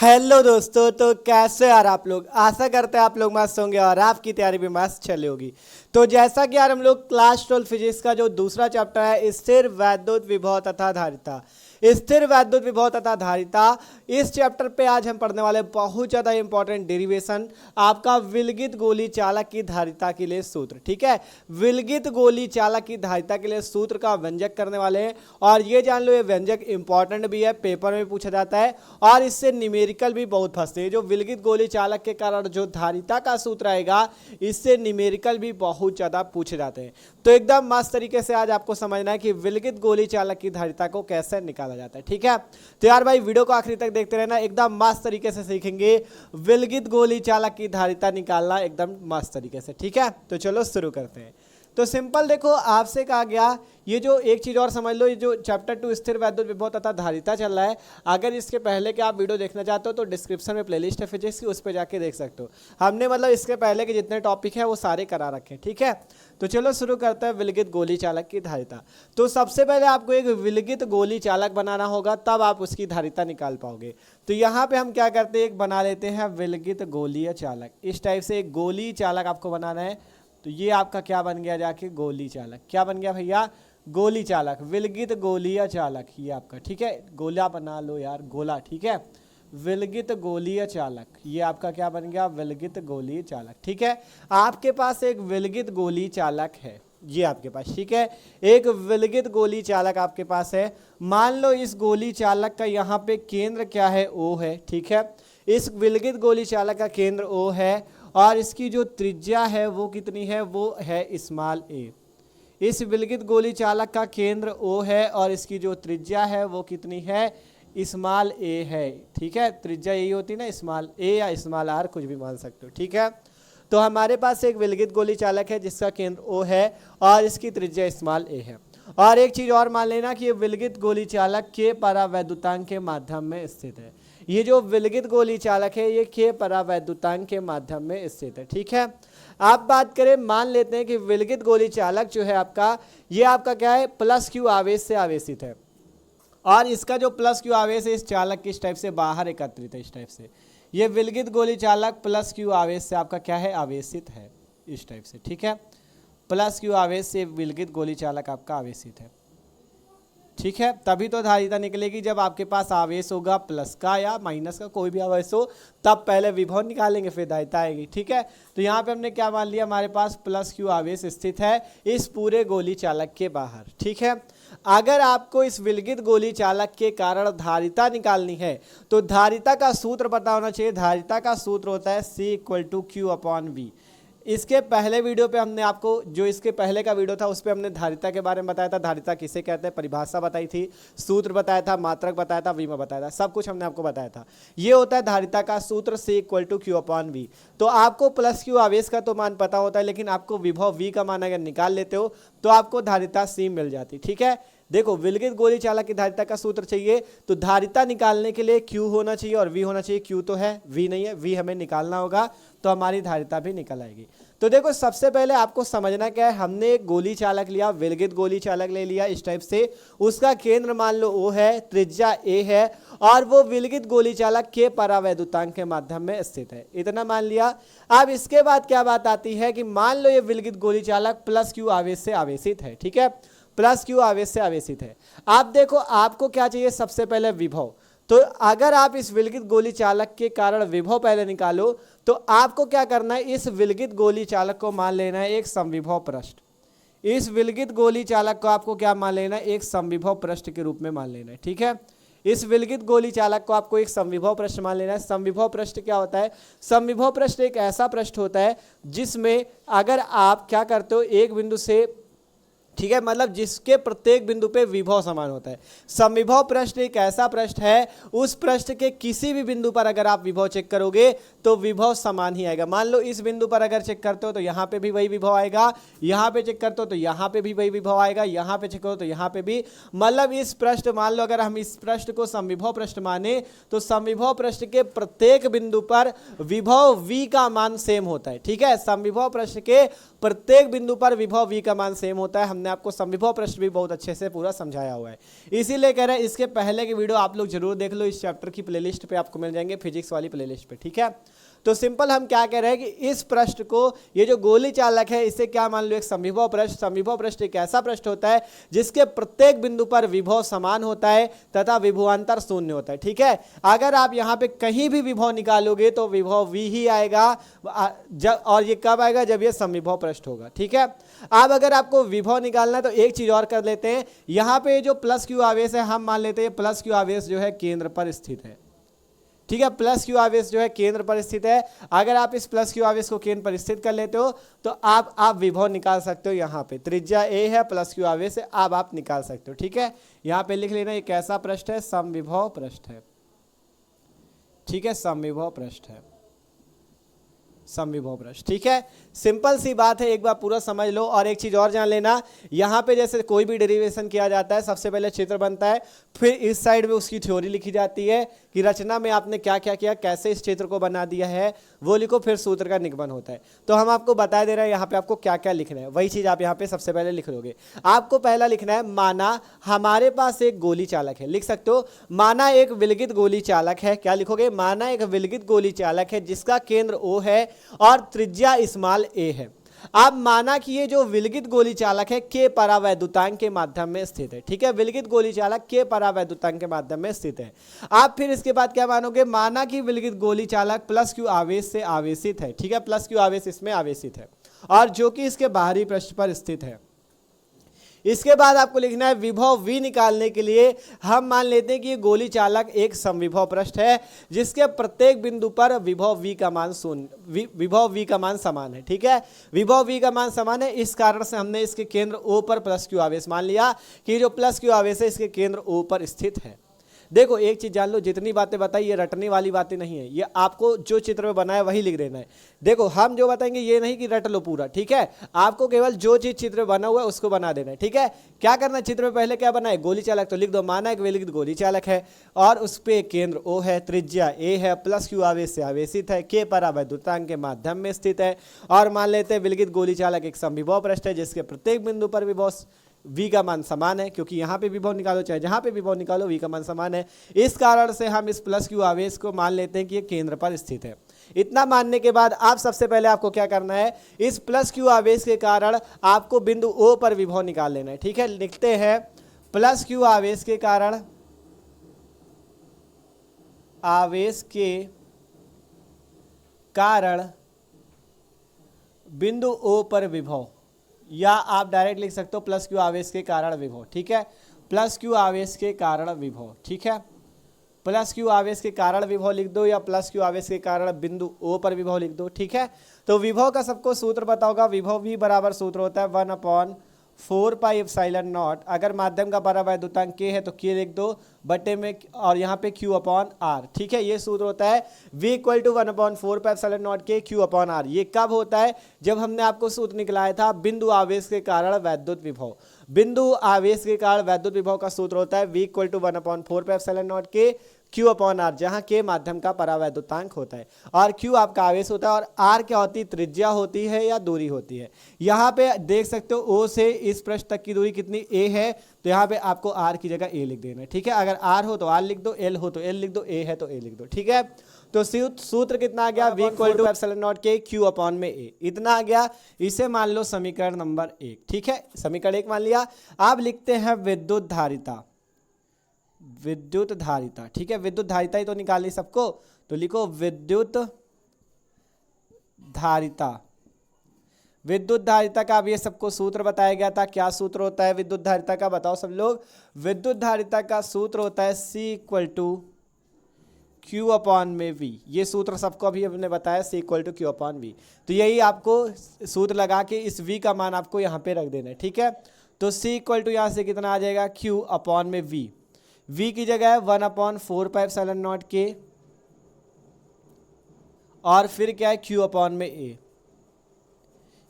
Hello दोस्तों, तो कैसे यार आप लोग। आशा करते हैं आप लोग मस्त होंगे और आपकी तैयारी भी मस्त चली होगी। तो जैसा कि यार हम लोग क्लास 12 फिजिक्स का जो दूसरा चैप्टर है स्थिर वैद्युत विभव तथा धारिता, स्थिर वैद्युत विभव तथा धारिता, इस चैप्टर पे आज हम पढ़ने वाले बहुत ज़्यादा इंपॉर्टेंट डेरिवेशन आपका विलगित गोली चालक की धारिता के लिए सूत्र। ठीक है, विलगित गोली चालक की धारिता के लिए सूत्र का व्यंजक करने वाले हैं और ये जान लो ये व्यंजक इंपॉर्टेंट भी है, पेपर में पूछा जाता है और इससे न्यूमेरिकल भी बहुत फंसते हैं। जो विलगित गोली चालक के कारण जो धारिता का सूत्र आएगा इससे न्यूमेरिकल भी बहुत ज़्यादा पूछे जाते हैं। तो एकदम मस्त तरीके से आज आपको समझना है कि विलगित गोली चालक की धारिता को कैसे निकाला जाता है। ठीक है, तो यार भाई वीडियो को आखिरी तक देखते रहना, एकदम मस्त तरीके से सीखेंगे विलगित गोली चालक की धारिता निकालना एकदम मस्त तरीके से। ठीक है, तो चलो शुरू करते हैं। तो सिंपल देखो, आपसे कहा गया ये जो एक चीज़ और समझ लो, ये जो चैप्टर 2 स्थिर वैद्युत विभव तथा धारिता चल रहा है, अगर इसके पहले के आप वीडियो देखना चाहते हो तो डिस्क्रिप्शन में प्लेलिस्ट है फिजिक्स की, उस पर जाके देख सकते हो। हमने मतलब इसके पहले के जितने टॉपिक है वो सारे करा रखे हैं। ठीक है, तो चलो शुरू करते हैं विलगित गोली चालक की धारिता। तो सबसे पहले आपको एक विलगित गोली चालक बनाना होगा, तब आप उसकी धारिता निकाल पाओगे। तो यहाँ पे हम क्या करते हैं, एक बना लेते हैं विलगित गोलीय चालक। इस टाइप से एक गोली चालक आपको बनाना है। तो ये आपका क्या बन गया, जाके गोली चालक क्या बन गया भैया, गोली चालक, विलगित गोलीय चालक ये आपका। ठीक है, गोला बना लो यार, गोला। ठीक है, विलगित गोलीय चालक ये आपका क्या बन गया, विलगित गोलीय चालक। ठीक है, आपके पास एक विलगित गोली चालक है ये आपके पास। ठीक है, एक विलगित गोली चालक आपके पास है। मान लो इस गोली चालक का यहाँ पे केंद्र क्या है, O है। ठीक है, इस विलगित गोली चालक का केंद्र O है और इसकी जो त्रिज्या है वो कितनी है, वो है स्मॉल a। इस विलगित गोली चालक का केंद्र O है और इसकी जो त्रिज्या है वो कितनी है, स्मॉल a है। ठीक है, त्रिज्या यही होती है ना, स्मॉल a या स्मॉल r, कुछ भी मान सकते हो। ठीक है, तो हमारे पास एक विलगित गोली चालक है जिसका केंद्र O है और इसकी त्रिज्या स्मॉल a है। और एक चीज़ और मान लेना कि ये विलगित गोली चालक के परावैद्युतांक के माध्यम में स्थित है। ये जो विलगित गोली चालक है ये के परावैद्युतांक के माध्यम में स्थित है। ठीक है, आप बात करें, मान लेते हैं कि विलगित गोली चालक जो है आपका, ये आपका क्या है, प्लस क्यू आवेश से आवेशित है और इसका जो प्लस क्यू आवेश है इस चालक की इस टाइप से बाहर एकत्रित है। इस टाइप से ये विलगित गोली चालक प्लस क्यू आवेश से आपका क्या है, आवेशित है इस टाइप से। ठीक है, प्लस क्यू आवेश से विलगित गोली चालक आपका आवेशित है। ठीक है, तभी तो धारिता निकलेगी जब आपके पास आवेश होगा प्लस का या माइनस का, कोई भी आवेश हो, तब पहले विभव निकालेंगे फिर धारिता आएगी। ठीक है, तो यहाँ पे हमने क्या मान लिया, हमारे पास प्लस क्यू आवेश स्थित है इस पूरे गोली चालक के बाहर। ठीक है, अगर आपको इस विलगित गोली चालक के कारण धारिता निकालनी है तो धारिता का सूत्र पता होना चाहिए। धारिता का सूत्र होता है C=Q/V। इसके पहले वीडियो पे हमने आपको, जो इसके पहले का वीडियो था उस पर हमने धारिता के बारे में बताया था, धारिता किसे कहते हैं, परिभाषा बताई थी, सूत्र बताया था, मात्रक बताया था, विमा बताया था, सब कुछ हमने आपको बताया था। ये होता है धारिता का सूत्र C=Q/V। तो आपको प्लस क्यू आवेश का तो मान पता होता है, लेकिन आपको विभव V का मान अगर निकाल लेते हो तो आपको धारिता C मिल जाती। ठीक है, देखो विलगित गोली चालक की धारिता का सूत्र चाहिए तो धारिता निकालने के लिए Q होना चाहिए और V होना चाहिए। Q तो है, V नहीं है, V हमें निकालना होगा तो हमारी धारिता भी निकल आएगी। तो देखो सबसे पहले आपको समझना क्या है, हमने एक गोली चालक लिया, विलगित गोली चालक ले लिया इस टाइप से, उसका केंद्र मान लो O है, त्रिज्या A है और वो विलगित गोली चालक के परावैद्युतांक के माध्यम में स्थित है। इतना मान लिया। अब इसके बाद क्या बात आती है कि मान लो ये विलगित गोली चालक प्लस क्यू आवेश से आवेशित है। ठीक है, प्लस क्यू आवेश से आवेशित है। आप देखो आपको क्या चाहिए, सबसे पहले विभव। तो अगर आप इस विलगित गोली चालक के कारण विभव पहले निकालो तो आपको क्या करना है, इस विलगित गोली चालक को मान लेना है एक समविभव पृष्ठ। इस विलगित गोली चालक को आपको क्या मान लेना है, एक समविभव पृष्ठ के रूप में मान लेना है। ठीक है, इस विलगित गोली चालक को आपको एक समविभव पृष्ठ मान लेना है। समविभव पृष्ठ क्या होता है, समविभव पृष्ठ एक ऐसा पृष्ठ होता है जिसमें अगर आप क्या करते हो, एक बिंदु से, ठीक है, मतलब जिसके प्रत्येक बिंदु पे विभव समान होता है। समविभव पृष्ठ एक ऐसा पृष्ठ है, उस पृष्ठ के किसी भी बिंदु पर अगर आप विभव चेक करोगे तो विभव समान ही आएगा। मान लो इस बिंदु पर अगर चेक करते हो तो यहाँ पे भी वही विभव आएगा, यहाँ पे चेक करते हो तो यहाँ पे भी वही विभव आएगा, यहाँ पे चेक करो तो यहाँ पे भी, मतलब इस पृष्ठ, मान लो अगर हम इस पृष्ठ को समविभव पृष्ठ माने तो समविभव पृष्ठ के प्रत्येक बिंदु पर विभव V का मान सेम होता है। ठीक है, समविभव पृष्ठ के प्रत्येक बिंदु पर विभव v का मान सेम होता है। हमने आपको समविभव प्रश्न भी बहुत अच्छे से पूरा समझाया हुआ है, इसीलिए कह रहे हैं इसके पहले की वीडियो आप लोग जरूर देख लो, इस चैप्टर की प्लेलिस्ट पे आपको मिल जाएंगे, फिजिक्स वाली प्लेलिस्ट पे, ठीक है। तो सिंपल हम क्या कह रहे हैं कि इस प्रश्न को, ये जो गोली चालक है, इसे क्या मान लो एक समविभव प्रश्न। समविभव प्रश्न एक ऐसा प्रश्न होता है जिसके प्रत्येक बिंदु पर विभव समान होता है तथा विभवांतर शून्य होता है, ठीक है। अगर आप यहाँ पे कहीं भी विभव निकालोगे तो विभव v ही आएगा, और ये कब आएगा, जब ये समविभव प्रश्न होगा, ठीक है। अब अगर आपको विभव निकालना है तो एक चीज और कर लेते हैं, यहाँ पे जो प्लस क्यू आवेश है हम मान लेते हैं प्लस क्यू आवेश जो है केंद्र पर स्थित है, ठीक है। प्लस क्यू आवेश जो है केंद्र पर स्थित है। अगर आप इस प्लस क्यू आवेश को केंद्र पर स्थित कर लेते हो तो आप विभव निकाल सकते हो। यहाँ पे त्रिज्या a है, प्लस क्यू आवेश है, अब आप निकाल सकते हो, ठीक है। यहाँ पे लिख लेना, ये कैसा प्रश्न है, समविभव प्रश्न है, ठीक है, समविभव प्रश्न है, समविभव प्रश्न, ठीक है। सिंपल सी बात है, एक बार पूरा समझ लो। और एक चीज और जान लेना, यहाँ पे जैसे कोई भी डेरिवेशन किया जाता है सबसे पहले चित्र बनता है, फिर इस साइड में उसकी थ्योरी लिखी जाती है कि रचना में आपने क्या क्या किया, कैसे इस चित्र को बना दिया है वो लिखो, फिर सूत्र का निगमन होता है। तो हम आपको बता दे रहे हैं यहाँ पे आपको क्या क्या लिखना है, वही चीज आप यहाँ पे सबसे पहले लिख लोगे। आपको पहला लिखना है, माना हमारे पास एक गोली चालक है, लिख सकते हो माना एक विलगित गोली चालक है। क्या लिखोगे, माना एक विलगित गोली चालक है जिसका केंद्र O है और त्रिज्या स्मॉल a है। अब माना कि ये जो विलगित गोली चालक है के परावैद्युतांक के माध्यम में स्थित है, ठीक है। विलगित गोली चालक के परावैद्युतांक के माध्यम में स्थित है। आप फिर इसके बाद क्या मानोगे, माना कि विलगित गोली चालक प्लस क्यू आवेश से आवेशित है, ठीक है, प्लस क्यू आवेश इसमें आवेशित है और जो कि इसके बाहरी पृष्ठ पर स्थित है। इसके बाद आपको लिखना है विभव v निकालने के लिए हम मान लेते हैं कि ये गोली चालक एक समविभव पृष्ठ है जिसके प्रत्येक बिंदु पर विभव v का मान शून्य, विभव v का मान समान है, ठीक है। विभव v का मान समान है, इस कारण से हमने इसके केंद्र O पर प्लस क्यू आवेश मान लिया कि जो प्लस क्यू आवेश है इसके केंद्र O पर स्थित है। देखो एक चीज जान लो, जितनी बातें बताई ये रटने वाली बातें नहीं है, ये आपको जो चित्र में बनाया वही लिख देना है। देखो हम जो बताएंगे ये नहीं कि रट लो पूरा, ठीक है। आपको केवल जो चीज चित्र में बना हुआ है उसको बना देना है, ठीक है। क्या करना है, चित्र में पहले क्या बनाए, गोली चालक, तो लिख दो माना एक विलगित गोली चालक है और उस पे केंद्र O है, त्रिज्या a है, प्लस क्यू आवेश से आवेशित है, के परावैद्युतांक के माध्यम में स्थित है और मान लेते हैं विलगित गोली चालक एक समविभव पृष्ठ है जिसके प्रत्येक बिंदु पर विभव v का मान समान है, क्योंकि यहाँ पे विभव निकालो चाहे जहाँ पे विभव निकालो v का मान समान है। इस कारण से हम इस प्लस क्यू आवेश को मान लेते हैं कि ये केंद्र पर स्थित है। इतना मानने के बाद आप सबसे पहले आपको क्या करना है, इस प्लस क्यू आवेश के कारण आपको बिंदु O पर विभव निकाल लेना है, ठीक है। लिखते हैं प्लस क्यू आवेश के कारण, आवेश के कारण बिंदु O पर विभव, या आप डायरेक्ट लिख सकते हो प्लस क्यू आवेश के कारण विभव, ठीक है। प्लस क्यू आवेश के कारण विभव, ठीक है। प्लस क्यू आवेश के कारण विभव लिख दो या प्लस क्यू आवेश के कारण बिंदु O पर विभव लिख दो, ठीक है। तो विभव का सबको सूत्र पता होगा, विभव v बराबर सूत्र होता है 1/4 पाई एप्सिलॉन नॉट। अगर माध्यम का परावैद्युतांक k है तो k लिख दो बटे में और यहाँ पे q अपॉन r, ठीक है। ये सूत्र होता है v equal to 1/4 pi epsilon not k q upon r। ये कब होता है, जब हमने आपको सूत्र निकलाया था बिंदु आवेश के कारण वैद्युत विभव। बिंदु आवेश के कारण वैद्युत विभव का सूत्र होता है v equal to 1/4 pi epsilon not k q upon r, जहाँ k माध्यम का परावैद्युतांक होता है और q आपका आवेश होता है और r क्या होती है, त्रिज्या होती है या दूरी होती है। यहाँ पे देख सकते हो O से इस पृष्ठ तक की दूरी कितनी a है, तो यहाँ पे आपको r की जगह a लिख देना है, ठीक है। अगर r हो तो r लिख दो, l हो तो l लिख दो, a है तो a लिख दो, ठीक है। तो सूत्र कितना आ गया, v equal to epsilon not k q upon में a, इतना आ गया। इसे मान लो समीकरण नंबर 1, ठीक है। समीकरण 1 मान लिया। आप लिखते हैं विद्युत धारिता, विद्युत धारिता, ठीक है। विद्युत धारिता ही तो निकालनी सबको, तो लिखो विद्युत धारिता। विद्युत धारिता का अब ये सबको सूत्र बताया गया था, क्या सूत्र होता है विद्युत धारिता का, बताओ सब लोग। विद्युत धारिता का सूत्र होता है C equal to Q upon में V। ये सूत्र सबको अभी हमने बताया, C equal to Q upon V। तो यही आपको सूत्र लगा के इस V का मान आपको यहाँ पे रख देना है, ठीक है। तो C इक्वल टू यहाँ से कितना आ जाएगा, Q अपॉन में V। V की जगह है 1/4 पाई एप्सिलॉन नॉट k और फिर क्या है Q अपॉन में A।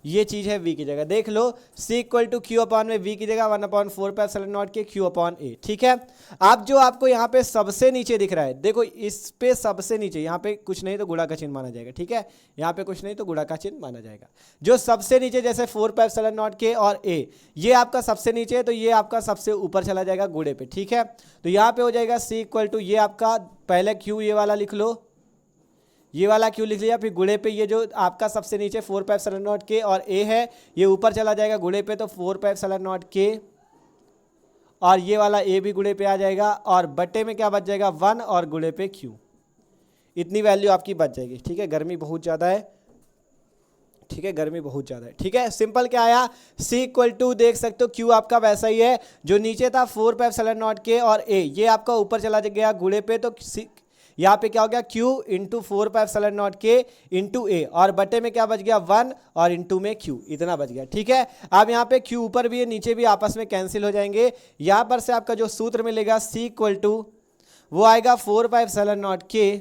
ये चीज़ है v की जगह, देख लो c equal to Q upon में v की जगह 1/4πε0 के q अपॉन a, ठीक है। अब जो आपको यहाँ पे सबसे नीचे दिख रहा है, देखो इस पे सबसे नीचे, यहाँ पे कुछ नहीं तो गुणा का चिन्ह माना जाएगा, ठीक है, यहाँ पे कुछ नहीं तो गुणा का चिन्ह माना जाएगा। जो सबसे नीचे जैसे 4πε0 के और a, ये आपका सबसे नीचे है तो ये आपका सबसे ऊपर चला जाएगा गुणे पे, ठीक है। तो यहाँ पे हो जाएगा c इक्वल टू, ये आपका पहले q ये वाला लिख लो, ये वाला क्यों लिख लिया, फिर गुणे पे ये जो आपका सबसे नीचे 4πε0 के और a है ये ऊपर चला जाएगा गुणे पे, तो 4πε0 के और ये वाला a भी गुणे पे आ जाएगा और बट्टे में क्या बच जाएगा 1 और गुणे पे q, इतनी वैल्यू आपकी बच जाएगी, ठीक है। गर्मी बहुत ज़्यादा है, ठीक है, गर्मी बहुत ज़्यादा है, ठीक है। सिंपल क्या आया, c इक्वल टू देख सकते हो q आपका वैसा ही है, जो नीचे था 4πε0 के और a, ये आपका ऊपर चला गया गुणे पे, तो यहाँ पे क्या हो गया q इंटू 4πε0 के इंटू a और बटे में क्या बच गया 1 और इंटू में q, इतना बच गया, ठीक है। अब यहाँ पे q ऊपर भी है नीचे भी आपस में कैंसिल हो जाएंगे। यहाँ पर से आपका जो सूत्र मिलेगा c इक्वल टू वो आएगा 4πε0 के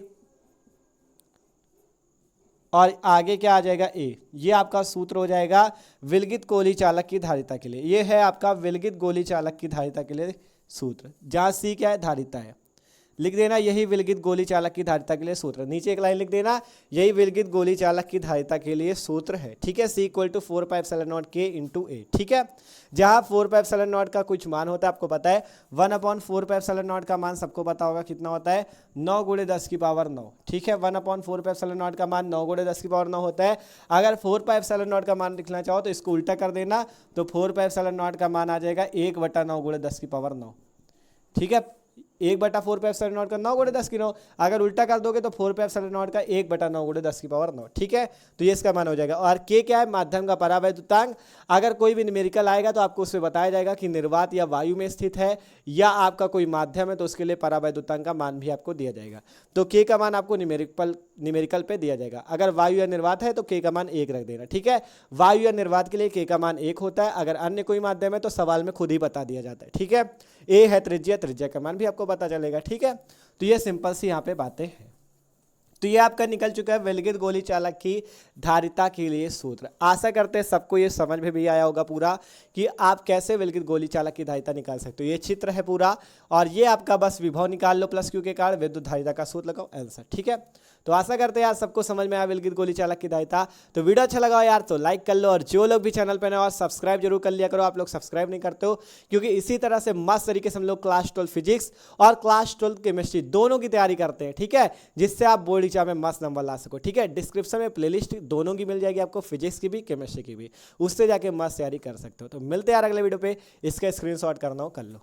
और आगे क्या आ जाएगा a, ये आपका सूत्र हो जाएगा विलगित गोली चालक की धारिता के लिए। ये है आपका विलगित गोली चालक की धारिता के लिए सूत्र, जहाँ c क्या है धारिता है, लिख देना यही विलगित गोली चालक की धारिता के लिए सूत्र, नीचे एक लाइन लिख देना यही विलगित गोली चालक की धारिता के लिए सूत्र है, ठीक है। c इक्वल टू 4πε0 के इंटू a, ठीक है। जहाँ 4πε0 का कुछ मान होता है आपको पता है, 1/4πε0 का मान सबको पता होगा कितना होता है 9 × 10⁹, ठीक है। 1/4πε0 का मान 9 × 10⁹ होता है। अगर 4πε0 का मान लिखना चाहो तो इसको उल्टा कर देना, तो 4πε0 का मान आ जाएगा 1/9 × 10⁹, ठीक है। 1/4πε0 का 9 × 10⁹, अगर उल्टा कर दोगे तो 4πε0 का 1/9 × 10⁹, ठीक है। तो ये इसका मान हो जाएगा। और k क्या है, माध्यम का परावैद्युतांक। अगर कोई भी न्यूमेरिकल आएगा तो आपको उसमें बताया जाएगा कि निर्वात या वायु में स्थित है या आपका कोई माध्यम है, तो उसके लिए परावैद्युतांक का मान भी आपको दिया जाएगा। तो k का मान आपको न्यूमेरिकल पे दिया जाएगा। अगर वायु या निर्वात है तो k का मान 1 रख देना, ठीक है। वायु या निर्वात के लिए k का मान 1 होता है, अगर अन्य कोई माध्यम है तो सवाल में खुद ही बता दिया जाता है, ठीक है। a है त्रिज्या, त्रिज्या का मान भी आपको पता चलेगा, ठीक है। तो ये सिंपल सी यहाँ पे बातें हैं। तो ये आपका निकल चुका है विलगित गोली चालक की धारिता के लिए सूत्र। आशा करते हैं सबको ये समझ में भी आया होगा पूरा कि आप कैसे विलगित गोली चालक की धारिता निकाल सकते हो। ये चित्र है पूरा और ये आपका बस विभव निकाल लो प्लस क्यू के कारण विद्युत धारिता का सूत्र लगाओ, आंसर, ठीक है। तो आशा करते हैं यार सबको समझ में आया विलगित गोली चालक की धारिता। तो वीडियो अच्छा लगा यार तो लाइक कर लो, और जो लोग भी चैनल पर नए और सब्सक्राइब जरूर कर लिया करो। आप लोग सब्सक्राइब नहीं करते हो, क्योंकि इसी तरह से मस्त तरीके से हम लोग क्लास 12 फिजिक्स और क्लास 12 केमिस्ट्री दोनों की तैयारी करते हैं, ठीक है, जिससे आप बोर्ड एग्जाम में मस्त नंबर ला सको, ठीक है। डिस्क्रिप्शन में प्लेलिस्ट दोनों की मिल जाएगी आपको, फिजिक्स की भी केमिस्ट्री की भी, उससे जाके मस्त तैयारी कर सकते हो। तो मिलते हैं यार अगले वीडियो पे, इसका स्क्रीनशॉट करना हो कर लो।